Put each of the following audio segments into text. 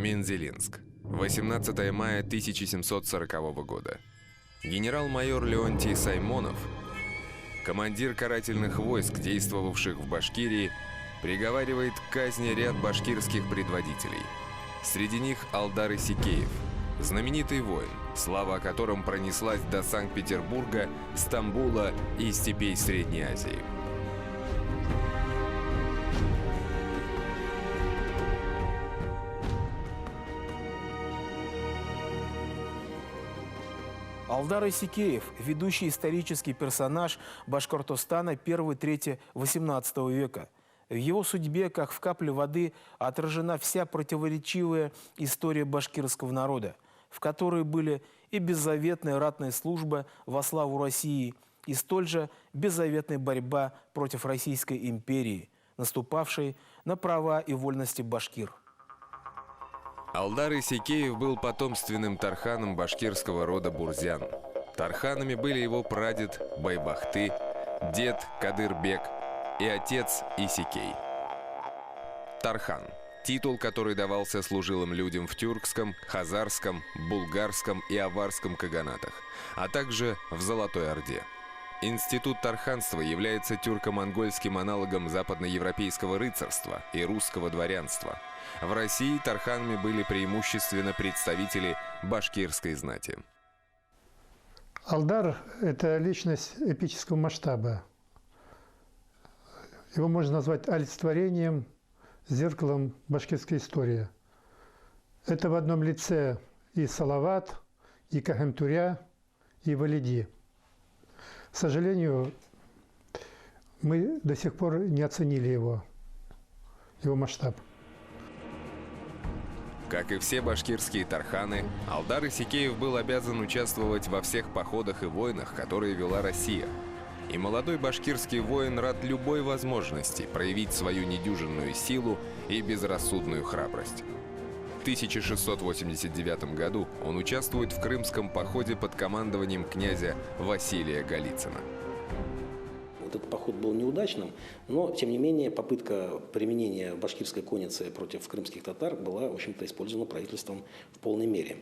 Мензелинск. 18 мая 1740 года. Генерал-майор Леонтий Саймонов, командир карательных войск, действовавших в Башкирии, приговаривает к казни ряд башкирских предводителей. Среди них Алдар Исикеев, знаменитый воин, слава о котором пронеслась до Санкт-Петербурга, Стамбула и степей Средней Азии. Алдар Исикеев – ведущий исторический персонаж Башкортостана 1-3 XVIII века. В его судьбе, как в капле воды, отражена вся противоречивая история башкирского народа, в которой были и беззаветная ратная служба во славу России, и столь же беззаветная борьба против Российской империи, наступавшей на права и вольности башкир. Алдар Исикеев был потомственным тарханом башкирского рода Бурзян. Тарханами были его прадед Байбахты, дед Кадырбек и отец Исикей. Тархан – титул, который давался служилым людям в тюркском, хазарском, булгарском и аварском каганатах, а также в Золотой Орде. Институт тарханства является тюрко-монгольским аналогом западноевропейского рыцарства и русского дворянства. В России тарханами были преимущественно представители башкирской знати. Алдар – это личность эпического масштаба. Его можно назвать олицетворением, зеркалом башкирской истории. Это в одном лице и Салават, и Кахемтуря, и Валиди. К сожалению, мы до сих пор не оценили его масштаб. Как и все башкирские тарханы, Алдар Исикеев был обязан участвовать во всех походах и войнах, которые вела Россия. И молодой башкирский воин рад любой возможности проявить свою недюжинную силу и безрассудную храбрость. В 1689 году он участвует в крымском походе под командованием князя Василия Голицына. Этот поход был неудачным, но, тем не менее, попытка применения башкирской конницы против крымских татар была, в общем-то, использована правительством в полной мере.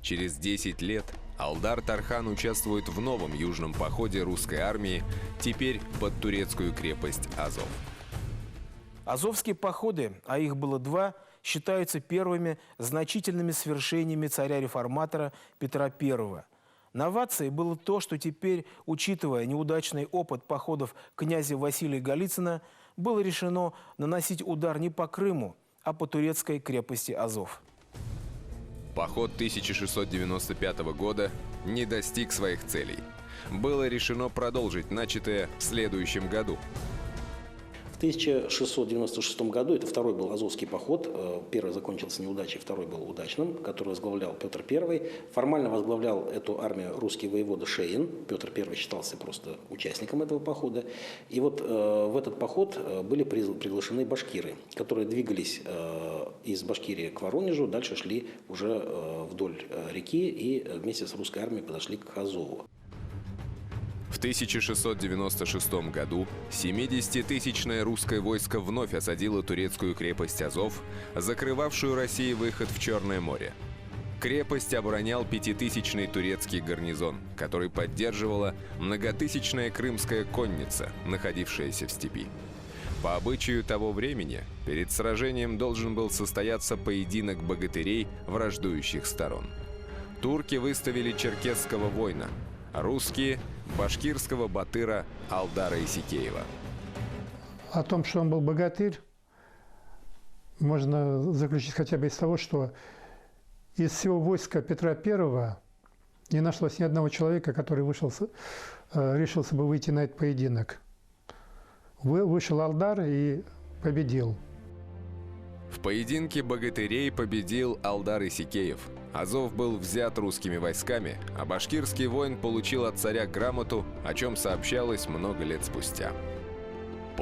Через 10 лет Алдар Тархан участвует в новом южном походе русской армии, теперь под турецкую крепость Азов. Азовские походы, а их было два, считаются первыми значительными свершениями царя-реформатора Петра I. Новацией было то, что теперь, учитывая неудачный опыт походов князя Василия Голицына, было решено наносить удар не по Крыму, а по турецкой крепости Азов. Поход 1695 года не достиг своих целей. Было решено продолжить начатое в следующем году. В 1696 году, это второй был Азовский поход, первый закончился неудачей, второй был удачным, который возглавлял Петр I. Формально возглавлял эту армию русский воевода Шейн. Петр I считался просто участником этого похода. И вот в этот поход были приглашены башкиры, которые двигались из Башкирии к Воронежу, дальше шли уже вдоль реки и вместе с русской армией подошли к Азову. В 1696 году 70-тысячное русское войско вновь осадило турецкую крепость Азов, закрывавшую России выход в Черное море. Крепость оборонял 5000-ный турецкий гарнизон, который поддерживала многотысячная крымская конница, находившаяся в степи. По обычаю того времени, перед сражением должен был состояться поединок богатырей враждующих сторон. Турки выставили черкесского воина, русские – башкирского батыра Алдара Исикеева. О том, что он был богатырь, можно заключить хотя бы из того, что из всего войска Петра I не нашлось ни одного человека, который решился бы выйти на этот поединок. Вышел Алдар и победил. В поединке богатырей победил Алдар Исикеев. Азов был взят русскими войсками, а башкирский воин получил от царя грамоту, о чем сообщалось много лет спустя.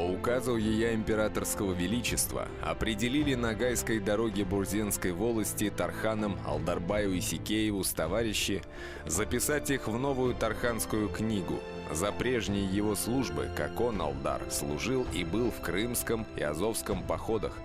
По указу Ее Императорского Величества определили на Гайской дороге Бурзенской волости Тарханом Алдарбаю и Сикееву с товарищи записать их в новую Тарханскую книгу за прежние его службы, как он, Алдар, служил и был в Крымском и Азовском походах,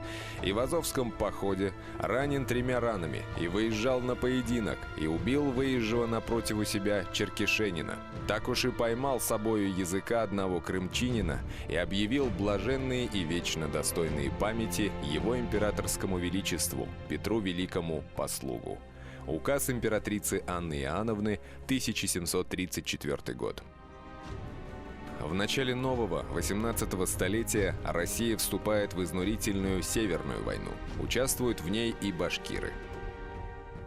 и в Азовском походе ранен 3 ранами, и выезжал на поединок, и убил выезжего напротив у себя черкешенина. Так уж и поймал собою языка одного крымчанина и объявил блаженные и вечно достойные памяти Его Императорскому Величеству Петру Великому послугу. Указ императрицы Анны Иоанновны, 1734 год. В начале нового, 18-го столетия Россия вступает в изнурительную Северную войну. Участвуют в ней и башкиры.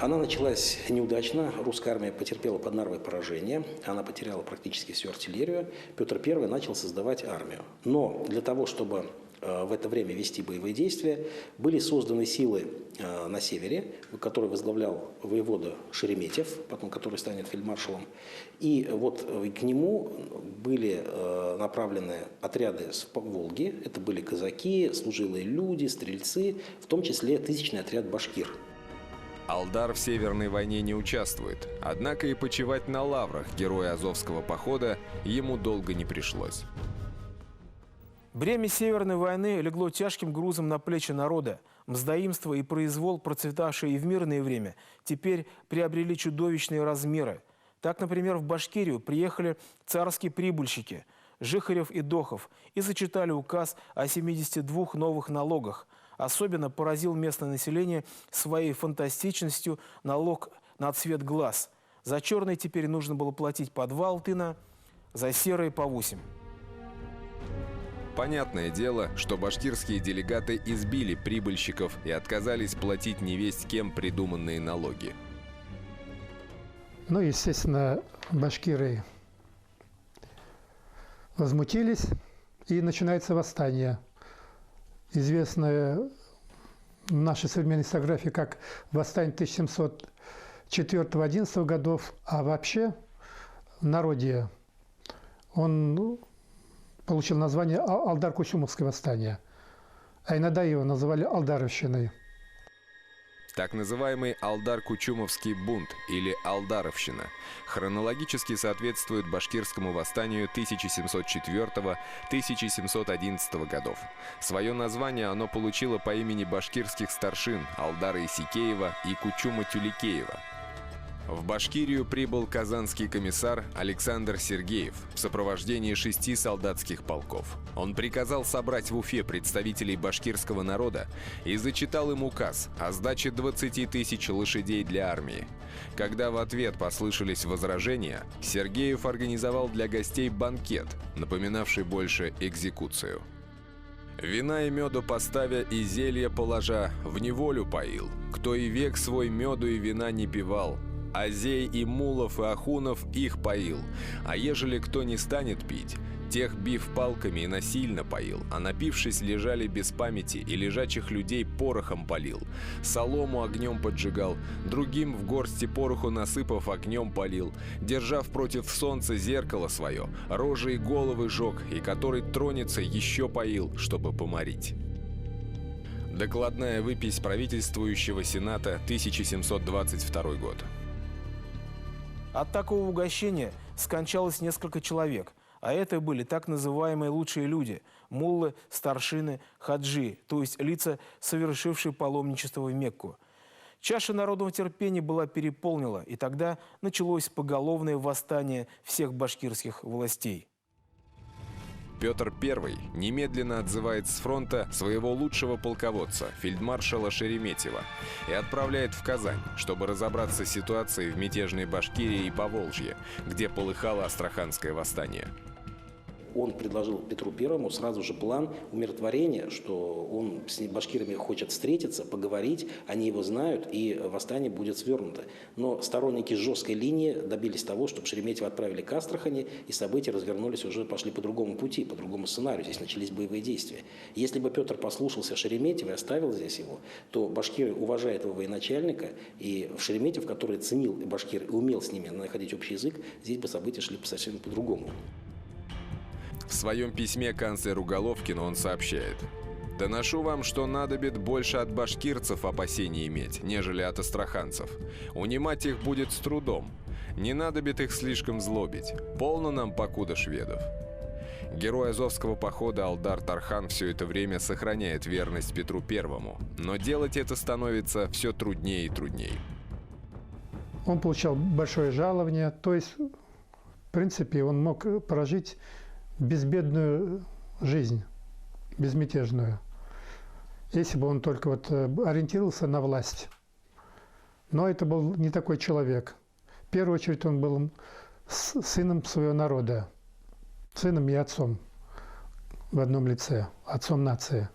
Она началась неудачно. Русская армия потерпела под Нарвой поражение. Она потеряла практически всю артиллерию. Петр I начал создавать армию. Но для того, чтобы в это время вести боевые действия, были созданы силы на севере, которые возглавлял воевода Шереметьев, потом который станет фельдмаршалом. И вот к нему были направлены отряды с Волги. Это были казаки, служилые люди, стрельцы, в том числе 1000-й отряд башкир. Алдар в Северной войне не участвует, однако и почивать на лаврах героя Азовского похода ему долго не пришлось. Бремя Северной войны легло тяжким грузом на плечи народа. Мздоимство и произвол, процветавшие и в мирное время, теперь приобрели чудовищные размеры. Так, например, в Башкирию приехали царские прибыльщики Жихарев и Дохов и зачитали указ о 72 новых налогах. Особенно поразил местное население своей фантастичностью налог на цвет глаз. За черный теперь нужно было платить по 2 алтына, за серый по 8. Понятное дело, что башкирские делегаты избили прибыльщиков и отказались платить невесть кем придуманные налоги. Ну, естественно, башкиры возмутились, и начинается восстание. Известное в нашей современной историографии как восстание 1704-11 годов, а вообще в народе он получил название Алдар-Кучумовское восстание, а иногда его называли Алдаровщиной. Так называемый Алдар-Кучумовский бунт или Алдаровщина хронологически соответствует башкирскому восстанию 1704-1711 годов. Свое название оно получило по имени башкирских старшин Алдара Исикеева и Кучума Тюлекеева. В Башкирию прибыл казанский комиссар Александр Сергеев в сопровождении 6 солдатских полков. Он приказал собрать в Уфе представителей башкирского народа и зачитал им указ о сдаче 20 000 лошадей для армии. Когда в ответ послышались возражения, Сергеев организовал для гостей банкет, напоминавший больше экзекуцию. «Вина и меду поставя и зелья положа, в неволю поил, кто и век свой меду и вина не пивал. Азей и мулов и ахунов их поил, а ежели кто не станет пить, тех бив палками и насильно поил, а напившись лежали без памяти и лежачих людей порохом полил, солому огнем поджигал, другим в горсти пороху насыпав огнем полил, держав против солнца зеркало свое, рожи и головы жег, и который тронется еще поил, чтобы поморить». Докладная выпись правительствующего Сената, 1722 год. От такого угощения скончалось несколько человек, а это были так называемые лучшие люди – муллы, старшины, хаджи, то есть лица, совершившие паломничество в Мекку. Чаша народного терпения была переполнена, и тогда началось поголовное восстание всех башкирских властей. Петр I немедленно отзывает с фронта своего лучшего полководца, фельдмаршала Шереметьева, и отправляет в Казань, чтобы разобраться с ситуацией в мятежной Башкирии и Поволжье, где полыхало Астраханское восстание. Он предложил Петру Первому сразу же план умиротворения, что он с башкирами хочет встретиться, поговорить, они его знают, и восстание будет свернуто. Но сторонники жесткой линии добились того, чтобы Шереметьева отправили к Астрахани, и события развернулись, уже пошли по другому пути, по другому сценарию. Здесь начались боевые действия. Если бы Петр послушался Шереметьева и оставил здесь его, то башкиры, уважая этого военачальника, и Шереметьев, который ценил башкир и умел с ними находить общий язык, здесь бы события шли совсем по-другому. В своем письме канцлеру Головкину он сообщает: «Доношу вам, что надобит больше от башкирцев опасений иметь, нежели от астраханцев. Унимать их будет с трудом. Не надобит их слишком злобить. Полно нам покуда шведов». Герой Азовского похода Алдар-Тархан все это время сохраняет верность Петру Первому, но делать это становится все труднее и труднее. Он получал большое жалование, то есть, в принципе, он мог прожить безбедную жизнь, безмятежную, если бы он только ориентировался на власть. Но это был не такой человек. В первую очередь он был сыном своего народа, сыном и отцом в одном лице, отцом нации.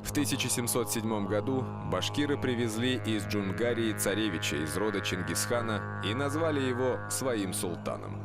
В 1707 году башкиры привезли из Джунгарии царевича из рода Чингисхана и назвали его своим султаном.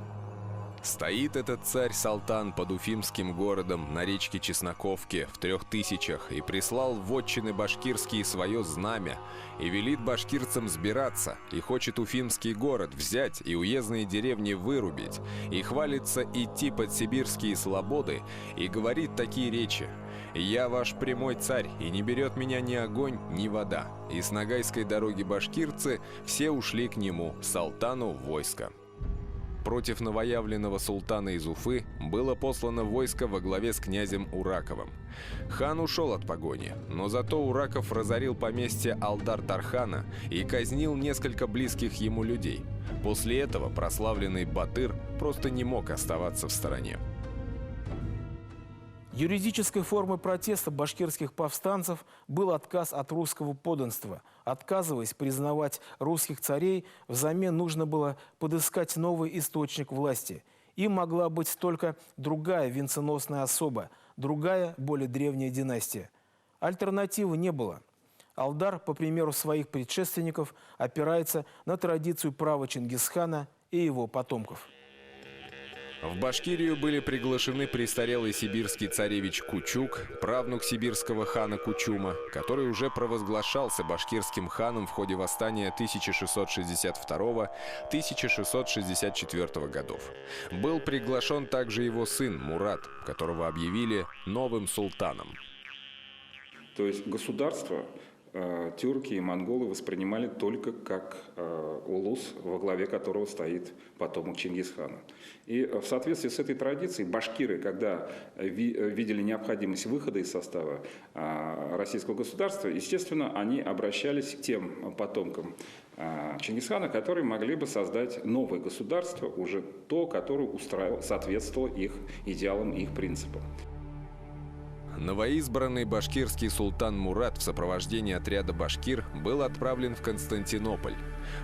Стоит этот царь-салтан под уфимским городом на речке Чесноковке в 3000 и прислал в вотчины башкирские свое знамя и велит башкирцам сбираться и хочет уфимский город взять и уездные деревни вырубить и хвалится идти под сибирские слободы и говорит такие речи: «Я ваш прямой царь, и не берет меня ни огонь, ни вода». И с Ногайской дороги башкирцы все ушли к нему, салтану, в войско. Против новоявленного султана из Уфы было послано войско во главе с князем Ураковым. Хан ушел от погони, но зато Ураков разорил поместье Алдар-Тархана и казнил несколько близких ему людей. После этого прославленный Батыр просто не мог оставаться в стороне. Юридической формой протеста башкирских повстанцев был отказ от русского подданства. Отказываясь признавать русских царей, взамен нужно было подыскать новый источник власти. Им могла быть только другая венценосная особа, другая, более древняя династия. Альтернативы не было. Алдар, по примеру своих предшественников, опирается на традицию права Чингисхана и его потомков. В Башкирию были приглашены престарелый сибирский царевич Кучук, правнук сибирского хана Кучума, который уже провозглашался башкирским ханом в ходе восстания 1662-1664 годов. Был приглашен также его сын Мурат, которого объявили новым султаном. То есть государство тюрки и монголы воспринимали только как улус, во главе которого стоит потомок Чингисхана. И в соответствии с этой традицией башкиры, когда видели необходимость выхода из состава российского государства, естественно, они обращались к тем потомкам Чингисхана, которые могли бы создать новое государство, уже то, которое соответствовало их идеалам и их принципам. Новоизбранный башкирский султан Мурат в сопровождении отряда башкир был отправлен в Константинополь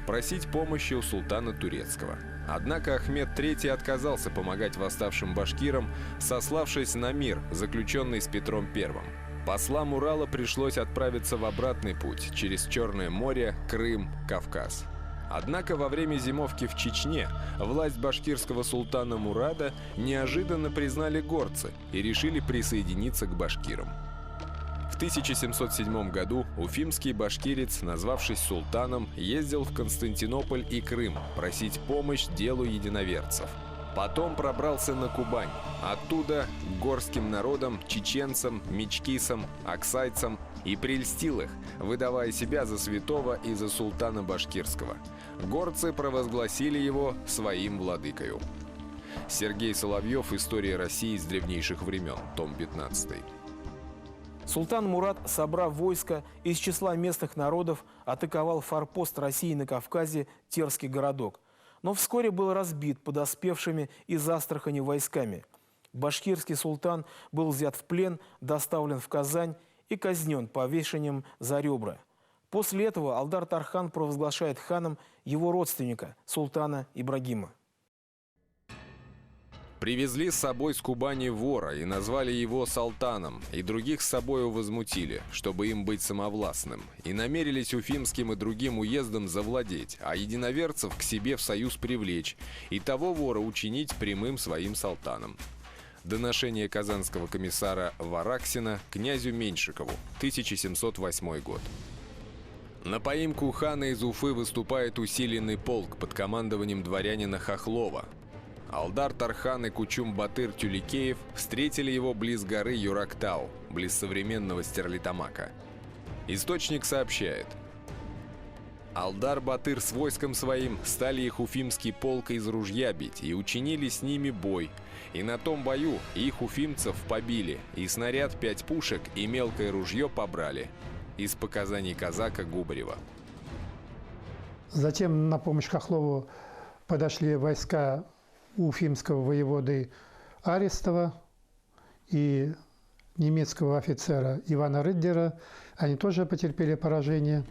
просить помощи у султана турецкого. Однако Ахмед III отказался помогать восставшим башкирам, сославшись на мир, заключенный с Петром I. Послам Урала пришлось отправиться в обратный путь через Черное море, Крым, Кавказ. Однако во время зимовки в Чечне власть башкирского султана Мурада неожиданно признали горцы и решили присоединиться к башкирам. В 1707 году уфимский башкирец, назвавшись султаном, ездил в Константинополь и Крым просить помощь делу единоверцев. Потом пробрался на Кубань, оттуда к горским народам, чеченцам, мичкисам, аксайцам и прельстил их, выдавая себя за святого и за султана башкирского. Горцы провозгласили его своим владыкою. Сергей Соловьев. История России с древнейших времен. Том 15. Султан Мурат, собрав войско из числа местных народов, атаковал форпост России на Кавказе Терский городок. Но вскоре был разбит подоспевшими из Астрахани войсками. Башкирский султан был взят в плен, доставлен в Казань и казнен повешением за ребра. После этого Алдар-Тархан провозглашает ханом его родственника, султана Ибрагима. Привезли с собой с Кубани вора и назвали его салтаном, и других с собою возмутили, чтобы им быть самовластным, и намерились уфимским и другим уездом завладеть, а единоверцев к себе в союз привлечь, и того вора учинить прямым своим салтаном. Доношение казанского комиссара Вараксина князю Меньшикову, 1708 год. На поимку хана из Уфы выступает усиленный полк под командованием дворянина Хохлова. Алдар Тархан и Кучум-Батыр Тюликеев встретили его близ горы Юрактау, близ современного Стерлитамака. Источник сообщает: Алдар-Батыр с войском своим стали их уфимский полк из ружья бить и учинили с ними бой. И на том бою их уфимцев побили, и снаряд 5 пушек и мелкое ружье побрали. Из показаний казака Губарева. Затем на помощь Хохлову подошли войска уфимского воеводы Арестова и немецкого офицера Ивана Рыддера. Они тоже потерпели поражение.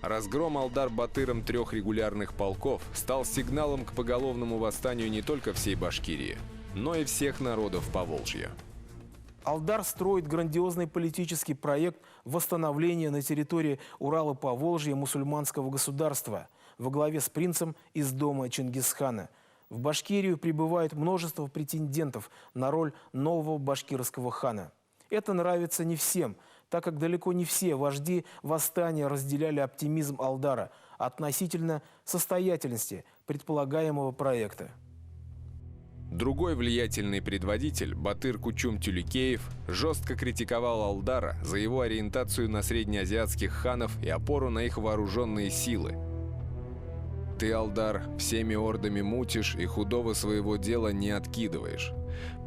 Разгром Алдар-Батыром 3 регулярных полков стал сигналом к поголовному восстанию не только всей Башкирии, но и всех народов Поволжья. Алдар строит грандиозный политический проект восстановления на территории Урала-Поволжья мусульманского государства во главе с принцем из дома Чингисхана. В Башкирию прибывает множество претендентов на роль нового башкирского хана. Это нравится не всем, так как далеко не все вожди восстания разделяли оптимизм Алдара относительно состоятельности предполагаемого проекта. Другой влиятельный предводитель, Батыр Кучум Тюликеев, жестко критиковал Алдара за его ориентацию на среднеазиатских ханов и опору на их вооруженные силы. «Ты, Алдар, всеми ордами мутишь и худого своего дела не откидываешь.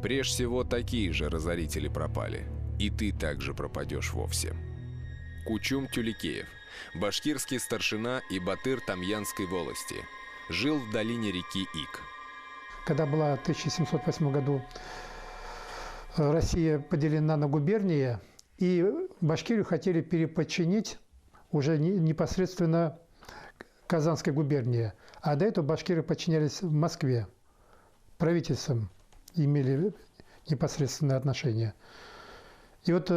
Прежде всего, такие же разорители пропали. И ты также пропадешь вовсе». Кучум Тюликеев, башкирский старшина и батыр Тамьянской волости, жил в долине реки Ик. Когда была в 1708 году Россия поделена на губернии, и Башкирию хотели переподчинить уже непосредственно Казанской губернии. А до этого башкиры подчинялись в Москве. Правительством имели непосредственное отношение. И вот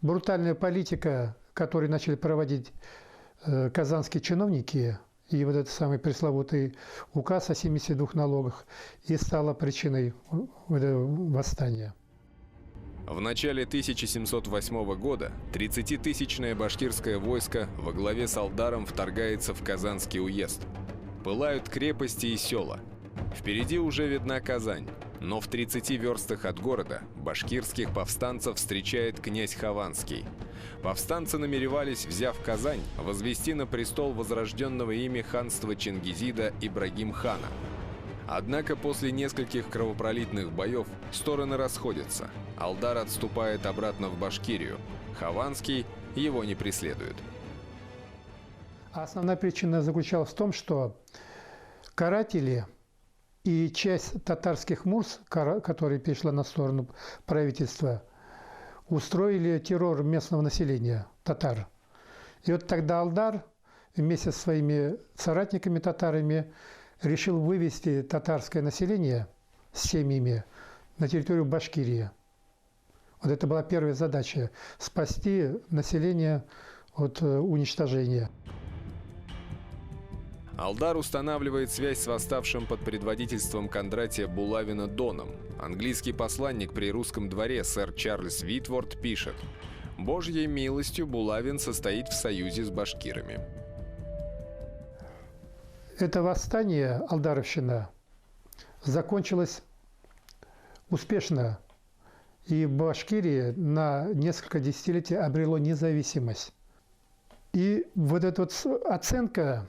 брутальная политика, которую начали проводить казанские чиновники, и вот этот самый пресловутый указ о 72 налогах, и стала причиной восстания. В начале 1708 года 30-тысячное башкирское войско во главе с Алдаром вторгается в Казанский уезд. Пылают крепости и села. Впереди уже видна Казань, но в 30 верстах от города башкирских повстанцев встречает князь Хованский. Повстанцы намеревались, взяв Казань, возвести на престол возрожденного ими ханства Чингизида Ибрагим-хана. Однако после нескольких кровопролитных боев стороны расходятся. Алдар отступает обратно в Башкирию. Хованский его не преследует. Основная причина заключалась в том, что каратели и часть татарских мурс, которая перешла на сторону правительства, устроили террор местного населения, татар. И вот тогда Алдар вместе со своими соратниками-татарами решил вывести татарское население с семьями на территорию Башкирии. Вот это была первая задача – спасти население от уничтожения. Алдар устанавливает связь с восставшим под предводительством Кондратия Булавина Доном. Английский посланник при русском дворе сэр Чарльз Витворд пишет: «Божьей милостью Булавин состоит в союзе с башкирами». Это восстание, Алдаровщина, закончилось успешно, и Башкирия на несколько десятилетий обрело независимость. И вот эта вот оценка,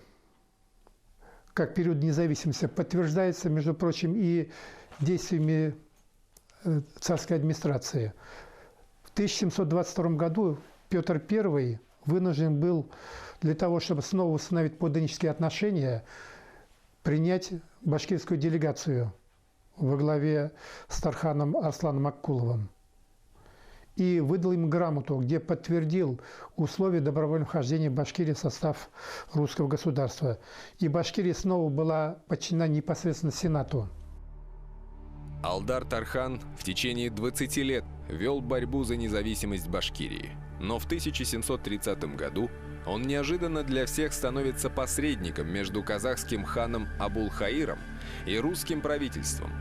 как период независимости, подтверждается, между прочим, и действиями царской администрации. В 1722 году Петр I вынужден был для того, чтобы снова установить подданнические отношения, принять башкирскую делегацию во главе с Тарханом Арсланом Аккуловым. И выдал им грамоту, где подтвердил условия добровольного вхождения Башкирии в состав русского государства. И Башкирия снова была подчинена непосредственно Сенату. Алдар Тархан в течение 20 лет вел борьбу за независимость Башкирии. Но в 1730 году он неожиданно для всех становится посредником между казахским ханом Абулхаиром и русским правительством.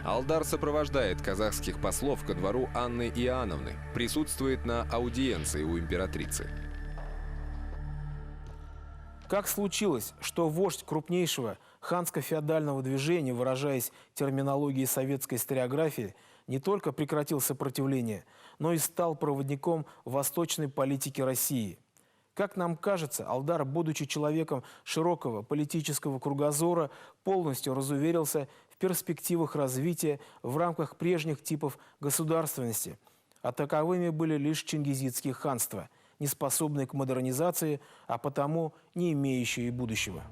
Алдар сопровождает казахских послов ко двору Анны Иоанновны, присутствует на аудиенции у императрицы. Как случилось, что вождь крупнейшего ханско-феодального движения, выражаясь терминологией советской историографии, не только прекратил сопротивление, но и стал проводником восточной политики России? Как нам кажется, Алдар, будучи человеком широкого политического кругозора, полностью разуверился в перспективах развития в рамках прежних типов государственности, а таковыми были лишь чингизидские ханства, не способные к модернизации, а потому не имеющие будущего.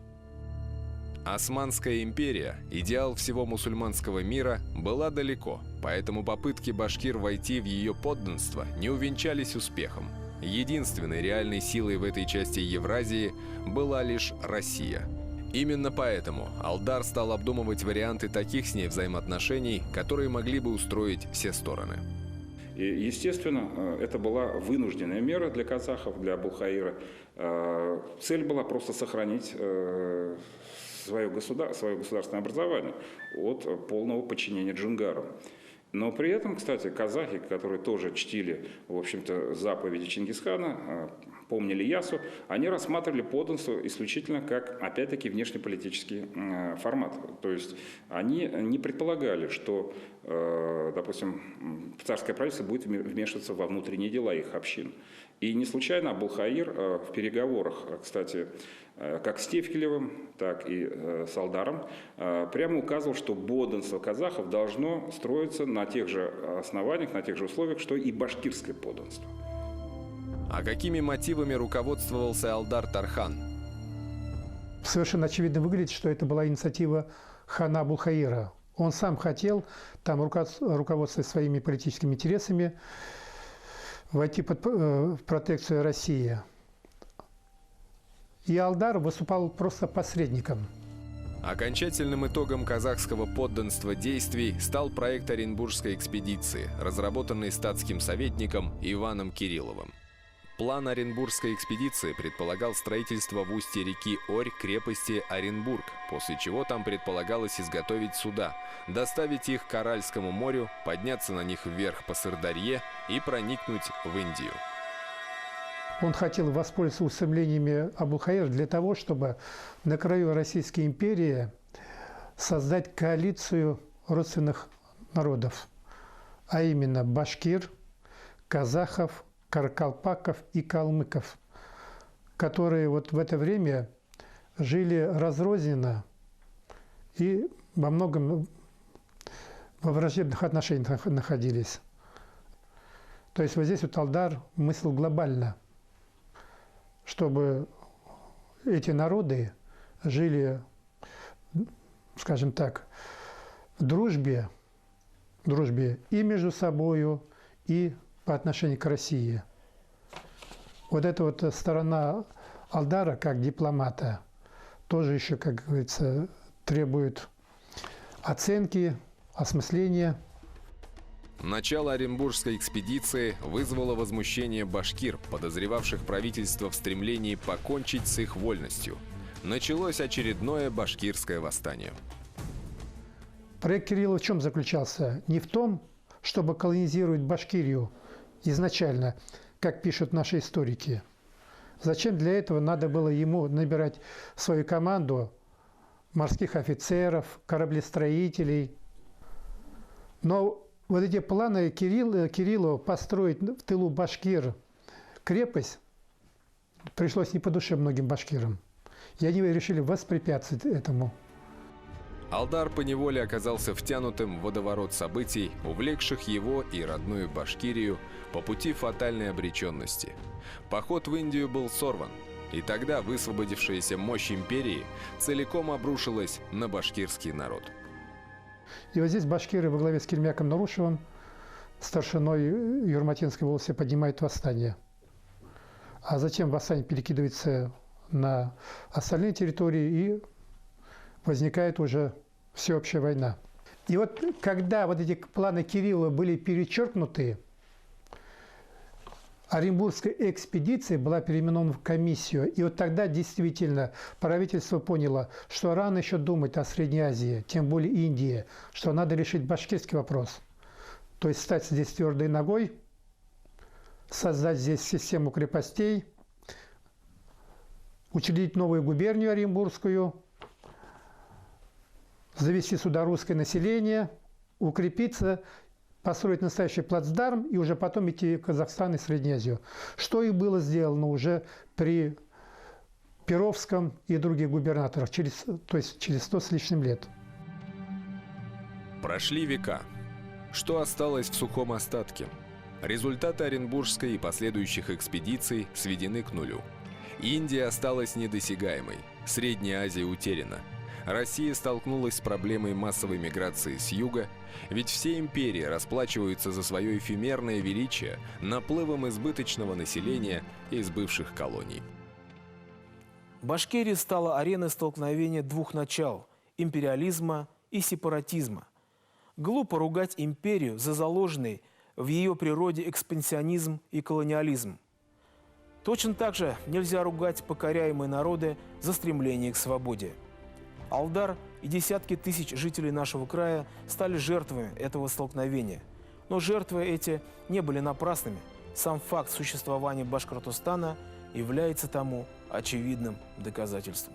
Османская империя, идеал всего мусульманского мира, была далеко, поэтому попытки башкир войти в ее подданство не увенчались успехом. Единственной реальной силой в этой части Евразии была лишь Россия. Именно поэтому Алдар стал обдумывать варианты таких с ней взаимоотношений, которые могли бы устроить все стороны. И, естественно, это была вынужденная мера для казахов, для Абулхаира. Цель была просто сохранить свое государственное образование от полного подчинения джунгарам. Но при этом, кстати, казахи, которые тоже чтили, в общем-то, заповеди Чингисхана, помнили Ясу, они рассматривали подданство исключительно как, опять-таки, внешнеполитический формат. То есть они не предполагали, что, допустим, царское правительство будет вмешиваться во внутренние дела их общин. И не случайно Абулхаир в переговорах, кстати, как с Тевкелевым, так и с Алдаром, прямо указывал, что подданство казахов должно строиться на тех же основаниях, на тех же условиях, что и башкирское подданство. А какими мотивами руководствовался Алдар Тархан? Совершенно очевидно выглядит, что это была инициатива хана Абулхаира. Он сам хотел, там руководствуясь своими политическими интересами, войти под протекцию России. И Алдар выступал просто посредником. Окончательным итогом казахского подданства действий стал проект Оренбургской экспедиции, разработанный статским советником Иваном Кирилловым. План Оренбургской экспедиции предполагал строительство в устье реки Орь крепости Оренбург, после чего там предполагалось изготовить суда, доставить их к Аральскому морю, подняться на них вверх по Сырдарье и проникнуть в Индию. Он хотел воспользоваться устремлениями Абулхаира для того, чтобы на краю Российской империи создать коалицию родственных народов, а именно башкир, казахов, каракалпаков и калмыков, которые вот в это время жили разрозненно и во многом во враждебных отношениях находились. То есть вот здесь вот Алдар мыслил глобально, чтобы эти народы жили, скажем так, в дружбе и между собою, и по отношению к России. Вот эта вот сторона Алдара, как дипломата, тоже еще, как говорится, требует оценки, осмысления. Начало Оренбургской экспедиции вызвало возмущение башкир, подозревавших правительство в стремлении покончить с их вольностью. Началось очередное башкирское восстание. Проект Кириллова в чем заключался? Не в том, чтобы колонизировать Башкирию изначально, как пишут наши историки. Зачем для этого надо было ему набирать свою команду морских офицеров, кораблестроителей? Но вот эти планы Кириллова построить в тылу башкир крепость пришлось не по душе многим башкирам. И они решили воспрепятствовать этому. Алдар поневоле оказался втянутым в водоворот событий, увлекших его и родную Башкирию по пути фатальной обреченности. Поход в Индию был сорван, и тогда высвободившаяся мощь империи целиком обрушилась на башкирский народ. И вот здесь башкиры во главе с Кельмяком Нарушевым, старшиной Юрматинской волости, поднимают восстание. А затем восстание перекидывается на остальные территории, и возникает уже всеобщая война. И вот когда вот эти планы Кириллова были перечеркнуты, Оренбургская экспедиция была переименована в комиссию. И вот тогда действительно правительство поняло, что рано еще думать о Средней Азии, тем более Индии, что надо решить башкирский вопрос. То есть стать здесь твердой ногой, создать здесь систему крепостей, учредить новую губернию Оренбургскую, завести сюда русское население, укрепиться, построить настоящий плацдарм и уже потом идти в Казахстан и Среднюю Азию. Что и было сделано уже при Перовском и других губернаторах, то есть через 100 с лишним лет. Прошли века. Что осталось в сухом остатке? Результаты Оренбургской и последующих экспедиций сведены к нулю. Индия осталась недосягаемой, Средняя Азия утеряна. Россия столкнулась с проблемой массовой миграции с юга, ведь все империи расплачиваются за свое эфемерное величие наплывом избыточного населения из бывших колоний. Башкирия стала ареной столкновения двух начал – империализма и сепаратизма. Глупо ругать империю за заложенный в ее природе экспансионизм и колониализм. Точно так же нельзя ругать покоряемые народы за стремление к свободе. Алдар и десятки тысяч жителей нашего края стали жертвами этого столкновения. Но жертвы эти не были напрасными. Сам факт существования Башкортостана является тому очевидным доказательством.